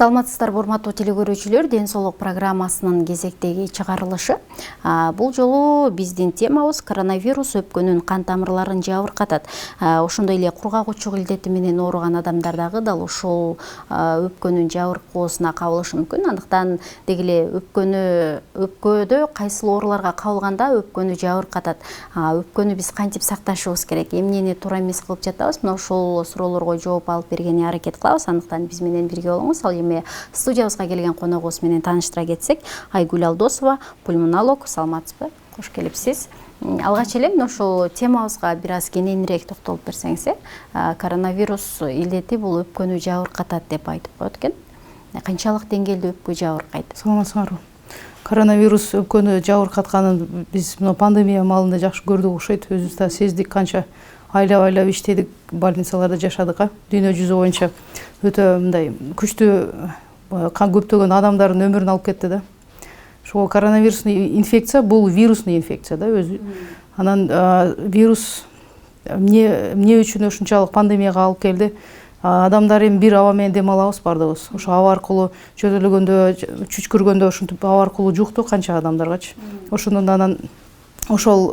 Саламатсыздар, урматтуу телекөрүүчүлөр, Ден соолук программасынын кезектеги чыгарылышы. Бул жолу биздин темабыз коронавирус өпкөнүн кан тамырларын жабыркатат. Ошондой эле кургак илдети менен ооруган адамдар дагы дал ушул өпкөнүн жабыркоосуна кабылышы мүмкүн. Андыктан деги эле өпкөдө кайсыл ооруларга кабылганда өпкөнү жабыркатат. Өпкөнү биз кантип сакташыбыз керек? Эмнени туура эмес кылып жатабыз? Мына ошол суроолорго жооп алып бергенге аракет кылабыз. Андыктан биз менен бирге болуңуз. Ал эми студиябызга келген коногубуз менен тааныштыра кетсек, Айгүл Алдосова, пульмонолог. Саламатсызбы? Кош келипсиз. Алгач эле ошол темабызга бир аз кененирээк токтолуп берсеңиз, коронавирус илдети бул өпкөнү жабыркатат деп айтып коет экен. Канчалык деңгээлде өпкө жабыркайт? Саламатсыздарбы. Коронавирус өпкөнү жабыркатканын биз мына пандемия маалында жакшы көрдүк окшойт. Өзүбүз да сездик, канча айлап иштедик, больницаларда жашадык. Дүйнө жүзү боюнча өтө мындай күчтүү көптөгөн адамдардын өмүрүн алып кетти да. Ошол коронавирусный инфекция бул вирусный инфекция да өзү. Анан вирус эмне үчүн ушунчалык пандемияга алып келди? Адамдар эми бир аба менен дем алабыз бардыгыбыз. Ошо аба аркылуу жөтөлгөндө, чүчкүргөндө ушинтип аба аркылуу жукту канча адамдаргачы. Ошондон анан ошол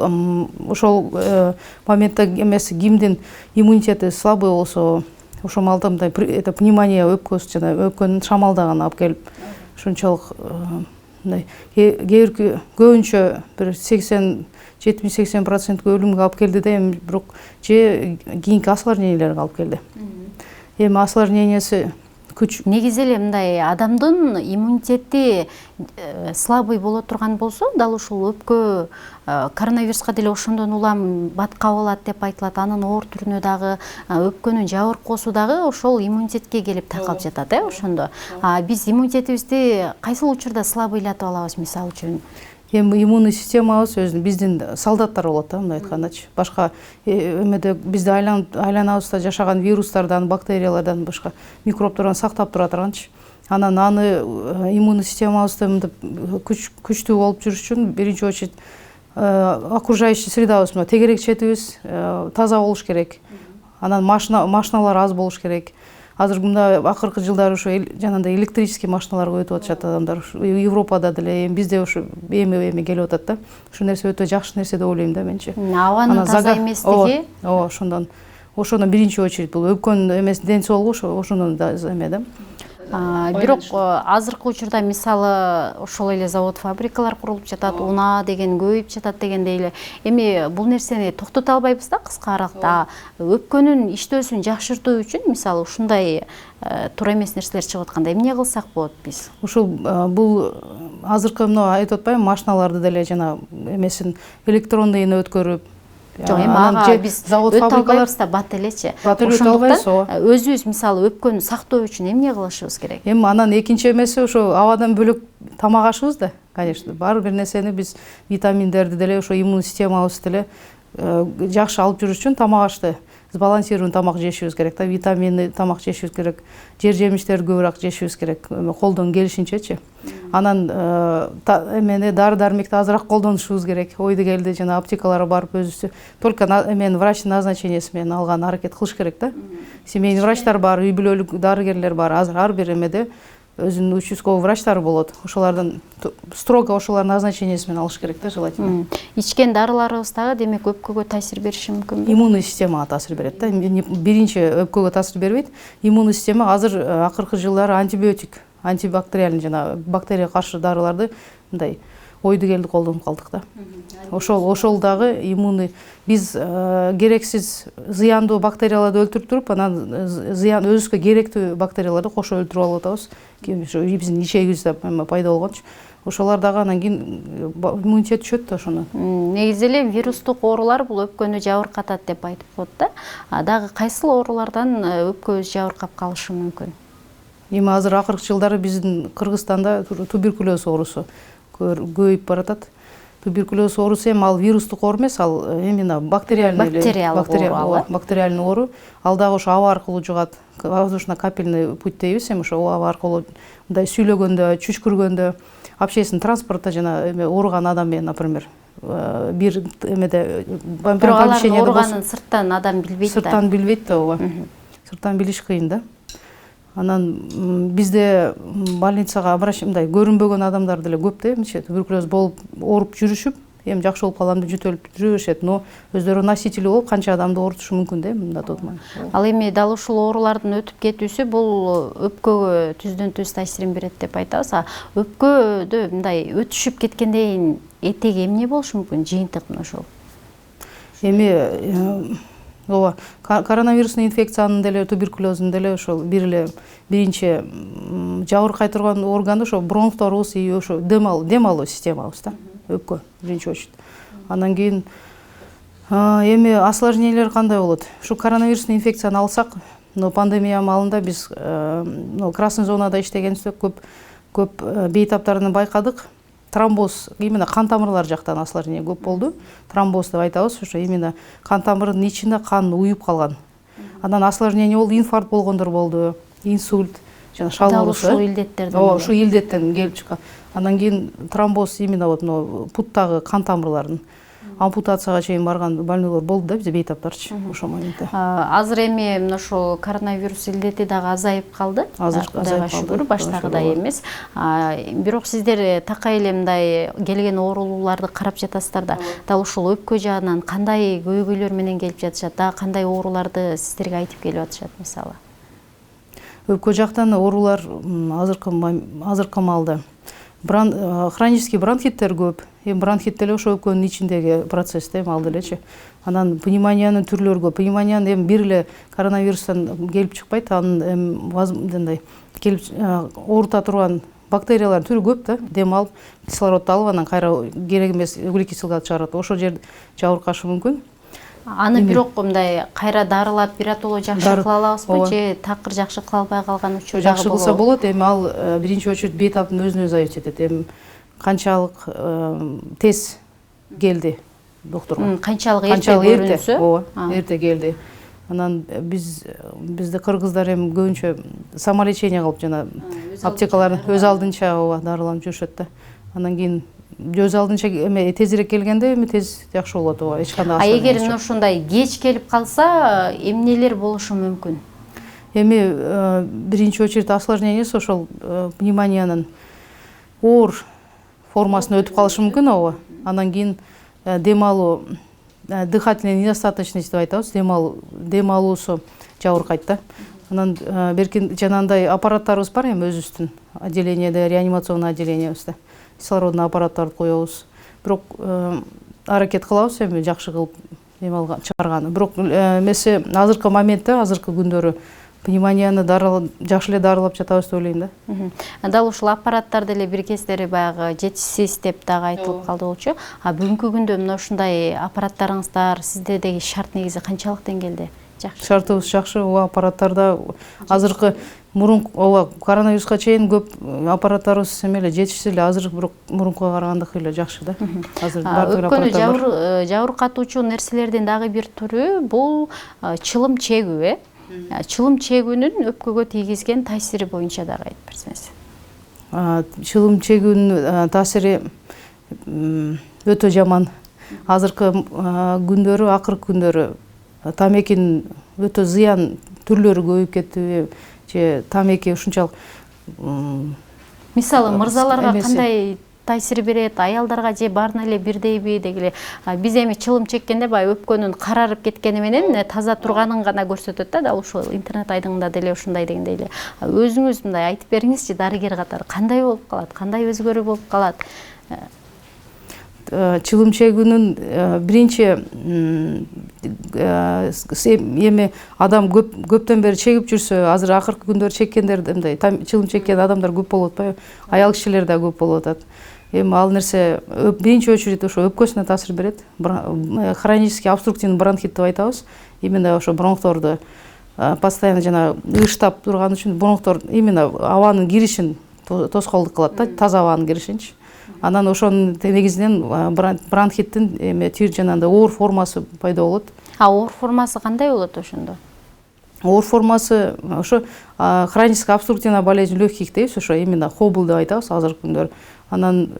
моментте эмеси кимдин иммунитети слабый болсо, ошол маалда мындай пневмония өпкөсү жана өпкөнүн шамалдаганы алып келип ушунчалык мындай көбүнчө бир 70-80% өлүмгө алып келди да, эми бирок же кийинки осложнениялерге алып келди. Эми осложнениясы күч. Негизи эле мындай адамдын иммунитети слабый боло турган болсо, дал ушул өпкө коронавируска деле ошондон улам бат кабылат деп айтылат. Анын оор түрүнө дагы өпкөнүн жабыркоосу дагы ошол иммунитетке келип такалып жатат, ошондо. Биз иммунитетибизди кайсыл учурда слабыйлатып алабыз, мисалы үчүн? Эми иммундук системабыз өзүнүн биздин солдаттар болот да, мындай айткандачы. Башка эмеде бизди айланабызда жашаган вирустардан, бактериялардан, башка микробтордон сактап тура турганчы. Анан аны иммундук системабызды мындай күчтүү болуп жүрүш үчүн биринчи очередь окружающий средабыз, тегерек четибиз таза болуш керек. Анан машиналар аз болуш керек. Азыр мында акыркы жылдары ошо жанагындай электрический машиналарга өтүп атышат адамдар. Европада деле, бизде ошо эми келип атат да. Ушул нерсе өтө жакшы нерсе деп ойлойм да менчи. Абанын таза эместиги. Ошондон биринчи очередь бул өпкөн эмес ден соолугу ошондон да эме да. Бирок азыркы учурда мисалы ошол эле завод, фабрикалар курулуп жатат, унаа деген көбөйүп жатат дегендей эле. Эми бул нерсени токтото албайбыз да кыска аралыкта. Өпкөнүн иштөөсүн жакшыртуу үчүн мисалы ушундай туура эмес нерселер чыгып атканда эмне кылсак болот биз? Ушул бул азыркы мына айтып атпаймынбы, машиналарды деле жана эмесин электрондойуна өткөрүп, жок, эми ага биз завод, фабрикалар бат элечи. Ошондуктан өзүбүз мисалы өпкөнү сактоо үчүн эмне кылышыбыз керек? Эми анан экинчи эмеси ошо абадан бөлөк тамак ашыбыз да, конечно. Баары бир нерсени биз витаминдерди деле, ошо иммун системабызды деле жакшы алып жүрүш үчүн тамак ашты сбалансированный тамак жешибиз керек да, витаминный тамак жешибиз керек, жер жемиштерди көбүрөөк жешибиз керек, колдон келишинчечи. Анан эмени дары-дармекти азыраак колдонушубуз керек. Ойду келди жана аптекаларга барып өзүбүз только эмени врачтын назначенияси менен алган аракет кылыш керек да. Семейный врачтар бар, үй бүлөлүк дарыгерлер бар. Азыр ар бир эмеде өзүнүн участковый врачтары болот. Ошолордон строго ошолордун назначенияси менен алыш керек да, желательно. Ичкен дарыларыбыз дагы демек өпкөгө таасир бериши мүмкүнбү? Иммундук системага таасир берет да. Биринчи өпкөгө таасир бербейт. Иммундук система азыр акыркы жылдары антибиотик, антибактериальный жана бактерияга каршы дарыларды мындай ойду келди колдонуп калдык да. Ошол дагы иммунный, биз керексиз зыяндуу бактерияларды өлтүрүп туруп, анан зыян өзүбүзгө керектүү бактерияларды кошо өлтүрүп алып атабыз. Биздин ичегибизде пайда болгончу. Ошолор дагы анан кийин иммунитет түшөт да ошондон. Негизи эле вирустук оорулар бул өпкөнү жабыркатат деп айтып коет да. Дагы кайсыл оорулардан өпкөбүз жабыркап калышы мүмкүн? Эми азыр акыркы жылдары биздин Кыргызстанда туберкулез оорусу көбөйүп баратат. Туберкулез оорусу эми ал вирустук оору эмес, ал именно бактериальный оору. Ал дагы ошо аба аркылуу жугат. Воздушно-капельный путь дейбиз, эми ошо аба аркылуу мындай сүйлөгөндө, чүчкүргөндө, общественный транспортто жана ооруган адам менен, например, бир эмеде помещениеде ооруганын сырттан адам билбейт да. Сырттан билбейт да, ооба. Сырттан билиш кыйын да. Анан бизде больницага мындай көрүнбөгөн адамдар деле көп да, эмче туберкулез болуп ооруп жүрүшүп, эми жакшы болуп калган деп жөтөлүп жүрө беришет, но өздөрү носители болуп канча адамды оорутушу мүмкүн да, мында тотмай. Ал эми дал ушул оорулардын өтүп кетүүсү бул өпкөгө түздөн түз таасирин берет деп айтабыз. Өпкөдө мындай өтүшүп кеткенден кийин этеги эмне болушу мүмкүн, жыйынтык мына ошол? Эми ооба, коронавирустун инфекциянын деле туберкулездун деле ошол биринчи жабыркай турган органы ошо бронхторубуз и ошо дем алуу системабыз да, өпкө биринчи очередь. Андан кийин эми осложнениялер кандай болот? Ушу коронавирустун инфекцияны алсак, пандемия маалында биз красный зонада иштегенбизде көп бейтаптарын байкадык. Тромбоз, именно кан тамырлар жактан осложнение көп болду. Тромбоз деп айтабыз, ошо именно кан тамырынын ичинде кан уюп калган. Андан осложнение болду, инфаркт болгондор болду, инсульт, жана шал оорусу. Ушул илдеттерден. Ооба, ушул илдеттен келип чыккан. Андан кийин тромбоз именно вот путтагы кан тамырларын ампутацияга чейин барган больнойлор болду да, бизде бейтаптарчы ошол моментте. Азыр эми мына ошол коронавирус илдети дагы азайып калды. Азыр Кудайга шүгүр, баштагыдай эмес. Бирок сиздер такай эле мындай келген оорулууларды карап жатасыздар да. Дал ушул өпкө жагынан кандай көйгөйлөр менен келип жатышат, дагы кандай ооруларды сиздерге айтып келип атышат мисалы? Өпкө жактан оорулар азыркы маалда хронический бронхиттер көп. Эми бронхит деле ошо өпкөнүн ичиндеги процесс да, ал делечи. Анан пневмониянын түрлөрү көп. Пневмонияны эми бир эле коронавирустан келип чыкпайт, анын мындай келип оорута турган бактериялардын түрү көп да. Дем алып, кислородду алып, анан кайра керек эмес углекислый чыгарат. Ошол жерде жабыркашы мүмкүн. Аны бирок мындай кайра дарылап, биратоло жакшы кыла алабызбы же такыр жакшы кыла албай калган учур жакшы кылса болот. Эми ал биринчи очередь бейтаптын өзүнө зависить этет. Эми канчалык тез келди доктурга. Канчалык эрте көрүнсө? Ооба, эрте келди. Анан бизде кыргыздар эми көбүнчө самолечение кылып жана аптекалар өз алдынча дарыланып жүрүшөт да. Андан кийин өз алдынча эме тезирээк келгенде эми тез жакшы болот, ооба, эч кандай. Эгер ошондой кеч келип калса, эмнелер болушу мүмкүн? Эми биринчи очередь осложнениеси ошол пневмониянын оор формасына өтүп калышы мүмкүн, ооба. Андан кийин дем алуу, дыхательная недостаточность деп айтабыз, дем алуусу жабыркайт да. Анан беркин жанагындай аппараттарыбыз бар эми өзүбүздүн отделениеде, реанимационный отделениебизде. Кислородный аппараттарды коебуз. Бирок аракет кылабыз эми жакшы кылып чыгарганы. Бирок эмеси азыркы моментте, азыркы күндөрү пневмонияны жакшы эле дарылап жатабыз деп ойлойм да. Дал ушул аппараттар деле бир кездери баягы жетишсиз деп дагы айтылып калды болчу. Бүгүнкү күндө мына ушундай аппараттарыңыздар сиздердеги шарт негизи канчалык деңгээлде? Шартыбыз жакшы, ооба, аппараттарда азыркы ооба, коронавируска чейин көп аппараттарыбыз эмеле жетишсиз эле, азыр бирок мурункуга караганда кыйла жакшы да. Азыр бардык Өпкөнү жабыркатуучу нерселердин дагы бир түрү бул чылым чегүү, чылым чегүүнүн өпкөгө тийгизген таасири боюнча дагы айтып берсеңиз. Чылым чегүүнүн таасири өтө жаман. Азыркы күндөрү, акыркы күндөрү тамекинин өтө зыян түрлөрү көбөйүп кетти, же тамеки ушунчалык мисалы мырзаларга кандай таасир берет, аялдарга же баарына эле бирдейби дегиле. Биз эми чылым чеккенде баягы өпкөнүн карарып кеткени менен таза турганын гана көрсөтөт да, дал ушул интернет айдыңында деле ушундай дегендей эле. Өзүңүз мындай айтып бериңизчи, дарыгер катары кандай болуп калат, кандай өзгөрүү болуп калат? Чылым чегүүнүн биринчи эми адам көптөн бери чегип жүрсө, азыр акыркы күндөрү чеккендер мындай чылым чеккен адамдар көп болуп атпайбы? Аял кишилер да көп болуп атат. Эми ал нерсе биринчи очередь ошо өпкөсүнө таасир берет. Хронический обструктивный бронхит деп айтабыз. Именно ошо бронхторду постоянно жана ыштап турган үчүн бронхтор именно абанын киришин тоскоолдук кылат да, таза абанын киришинчи. Анан ошонун негизинен бронхиттин жанагындай оор формасы пайда болот. Оор формасы кандай болот ошондо? Оор формасы ошо хроническая обструктивная болезнь легких дейбиз, ошо именно хобл деп айтабыз азыркы күндөр. Анан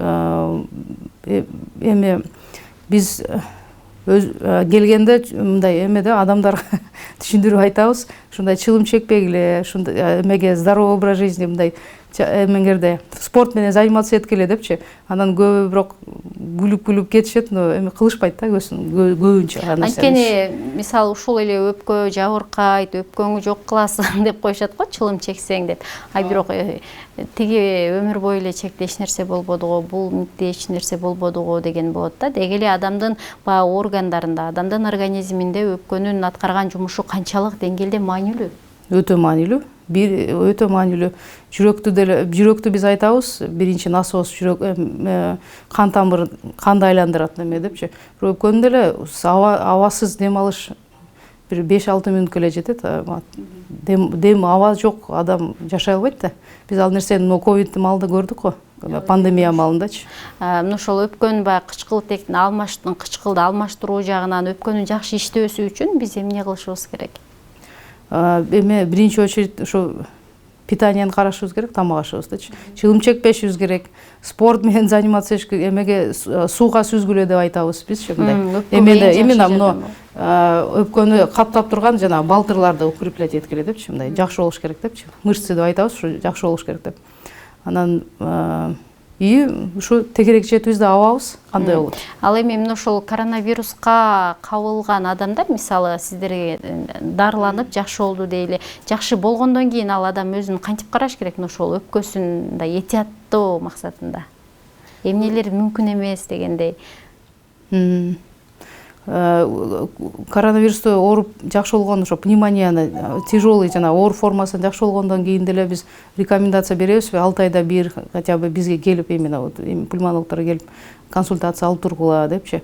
эми биз келгенде мындай эмеде адамдарга түшүндүрүп айтабыз. ушундай чылым чекпегиле, ушундай эмеге здоровый образ жизни мындай эмеңерде спорт менен заниматься эткиле депчи. Анан көбү бирок күлүп кетишет, но эми кылышпайт да көбүнчө ана нерсени. Анткени мисалы ушул эле өпкө жабыркайт, өпкөңү жок кыласың деп коюшат го, чылым чексең деп. А бирок тиги өмүр бою эле чекте эч нерсе болбоду го, бул митте эч нерсе болбоду го деген болот да. Деги эле адамдын баягы органдарында, адамдын организминде өпкөнүн аткарган жумушу канчалык деңгээлде маанилүү? Өтө маанилүү. Өтө маанилүү. Жүрөктү биз айтабыз, биринчи насос жүрөк кан тамырын канды айландырат неме депчи. Өпкөнүн деле абасыз дем алыш бир 5-6 мүнөткө эле жетет. Дем аба жок адам жашай албайт да. Биз ал нерсени ковид маалында көрдүк го. Пандемия маалындачы. Мына ошол өпкөнүн баягы кычкылтектин кычкылды алмаштыруу жагынан өпкөнүн жакшы иштөөсү үчүн биз эмне кылышыбыз керек? Эме биринчи очередь ошо питанияны карашыбыз керек, тамак ашыбыздычы. Чылым чекпешибиз керек, спорт менен заниматься этишке, эмеге сууга сүзгүлө деп айтабыз бизчи мындай. Именно мына өпкөнү каптап турган жана балтырларды укреплять эткиле депчи, мындай жакшы болуш керек депчи. Мышцы деп айтабыз, ушу жакшы болуш керек деп. Анан ушу тегерек жетибизди алабыз, кандай болот? Ал эми мына ошол коронавируска кабылган адамдар, мисалы сиздерге дарыланып жакшы болду дейли, жакшы болгондон кийин ал адам өзүн кантип караш керек мына ошол өпкөсүн да этияттоо максатында? Эмнелер мүмкүн эмес дегендей. Коронавирусту ооруп жакшы болгон, ошо пневмонияны тяжелый жана оор формасын жакшы болгондон кийин деле биз рекомендация беребизби, 6 айда бир хотя бы бизге келип, именно пульмонологдор келип консультация алып тургула депчи.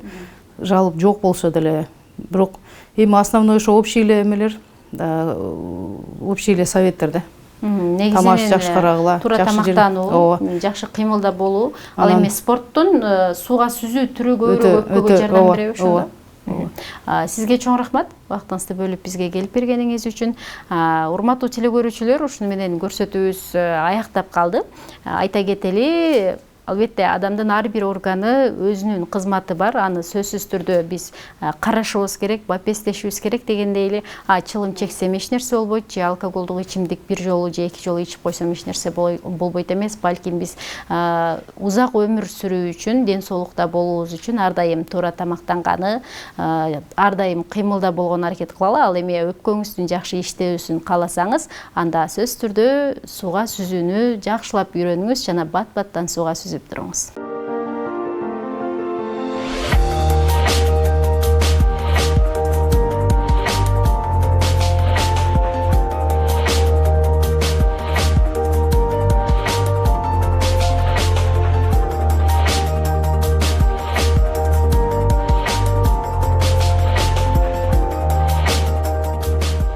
Жалып жок болсо деле, бирок эми основной ошо общий эле эмелер, общий эле советтер да. Тамак жакшы карагыла, туура тамактануу, жакшы кыймылда болуу, ал эми спорттун сууга сүзүү түрү көбүрөөк өпкөгө жардам береби ошондо? Сизге чоң рахмат, убактыңызды бөлүп бизге келип бергениңиз үчүн. Урматтуу телекөрүүчүлөр, ушуну менен көрсөтүүбүз аяктап калды. Айта кетели, албетте адамдын ар бир органы өзүнүн кызматы бар, аны сөзсүз түрдө биз карашыбыз керек, бапестешибиз керек дегендей эле, чылым чексем эч нерсе болбойт, же алкоголдук ичимдик бир жолу же 2 жолу ичип койсом эч нерсе болбойт эмес, балким биз узак өмүр сүрүү үчүн, ден соолукта болуубуз үчүн ар дайым туура тамактанганы, ар дайым кыймылда болгону аракет кылалы. Ал эми өпкөңүздүн жакшы иштөөсүн кааласаңыз, анда сөзсүз түрдө сууга сүзүүнү жакшылап үйрөнүңүз жана бат-баттан сууга сүзүп туруңуз.